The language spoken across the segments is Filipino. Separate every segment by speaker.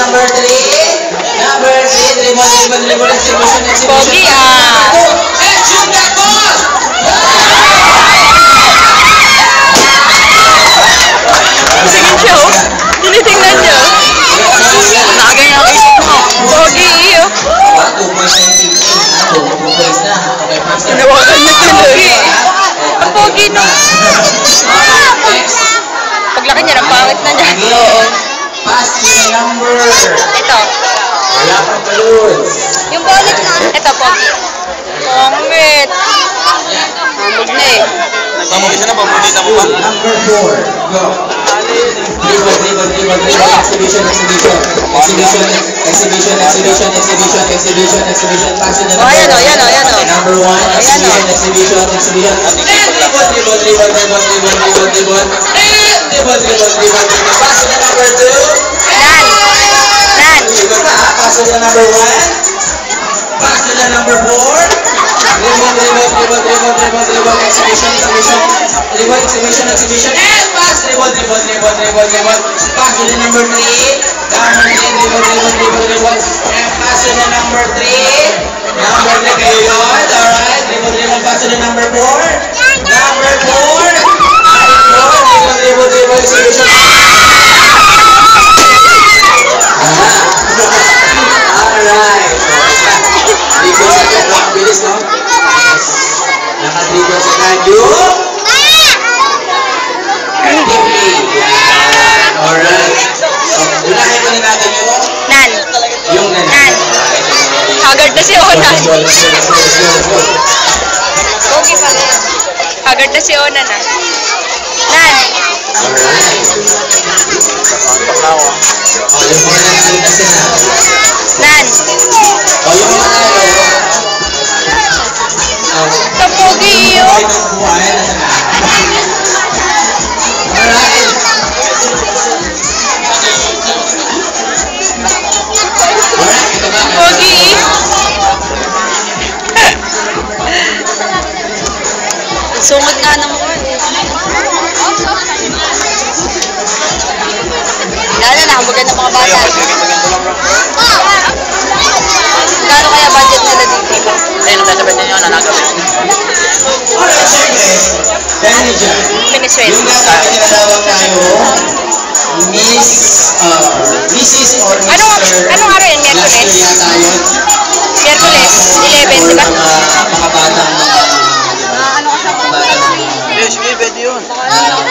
Speaker 1: number 3. Number 3. Dribble, exhibition.
Speaker 2: Pogi ah.
Speaker 1: And shoot that ball!
Speaker 2: Sige siya oh. Tinitingnan niya. Nakaganyan ako isip mo. Pogi iyo.
Speaker 1: 2 points na yung team. 2 points na. Okay, first time.
Speaker 2: Nawakan niya tuloy. Ang pogi no.
Speaker 1: Next.
Speaker 2: Paglaki niya, ang pangit na niya.
Speaker 1: Oo. Pass to the number.
Speaker 2: Ito.
Speaker 1: Wala pang balloons.
Speaker 2: Yung bonnet na. Ito, pogi. Pangit. Mamog na eh.
Speaker 3: Nagpamagisa na, pamulita mo ba?
Speaker 1: Number 4. Go. Dribble. Exhibition. Pass to the number 1.
Speaker 2: Ayan o.
Speaker 1: Number 1. Exhibition. Dribble. Pass to the number 2. Pass to the number 1. Pass to the number 4. Dribble. Exhibition. And pass. Dribble. Pass to the number 3. Dribble. And pass to the number 3. Number 3 kayo yun. Alright. Dribble. Pass to the number 4. Number 4. Dribble. Exhibition. Alright. Dribble agad. Bilis, no? Naka-dribble sa kadyo. Alright. Unahin mo na natin yung
Speaker 2: Nan.
Speaker 1: nan.
Speaker 2: Haggard na si Onan. Pogi pa rin. Haggard na si Onan ah. Nan.
Speaker 1: Alright. O, yung mga nanalo na sila.
Speaker 2: Nan.
Speaker 1: O, yung mga nanalo.
Speaker 2: Sa pogi iyo.
Speaker 1: Alright.
Speaker 2: Pogi. Sungod nga naman. Lalo na, maganda ng mga bata. Gano'n kaya budget nila dito?
Speaker 3: Ayun, nagsasabit niyo na nagawin.
Speaker 1: Alright, syempre. Dahil dyan,
Speaker 2: Venezuela.
Speaker 1: yung dapat tinatawag tayo, Mrs. or Mr.
Speaker 2: Anong araw yun?
Speaker 1: Last year
Speaker 2: Miyerkules?
Speaker 1: yata yun.
Speaker 2: Miyerkules, 11, di ba?
Speaker 1: Mga batang
Speaker 3: Sige, pwede yun.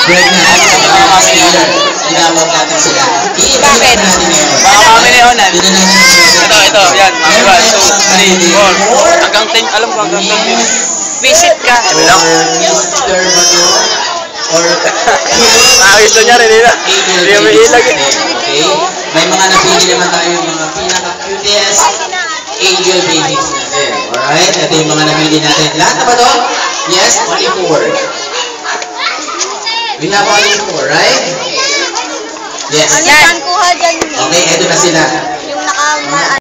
Speaker 1: pregnant. Tinawag natin sila. I-invite natin ngayon.
Speaker 3: Baka kami ni Onan.
Speaker 1: Bigyan natin ng
Speaker 3: Ito, yan. Mga 1, 2, 3, 4. Hanggang 10, alam ko hanggang 10.
Speaker 2: Visit ka.
Speaker 1: Or Mr. Bato. Or
Speaker 3: Gusto niya rin nila. Hindi yung may ilag eh.
Speaker 1: Okay. May mga napili naman tayo yung mga pinaka-cutest angel babies natin. Alright? Ito yung mga napili natin. Lahat na ba to? Yes? Only 4. We have only 4, right? Yes.
Speaker 2: Ano yan? Kuha dyan.
Speaker 1: Okay, eto na sila.
Speaker 2: Yung naka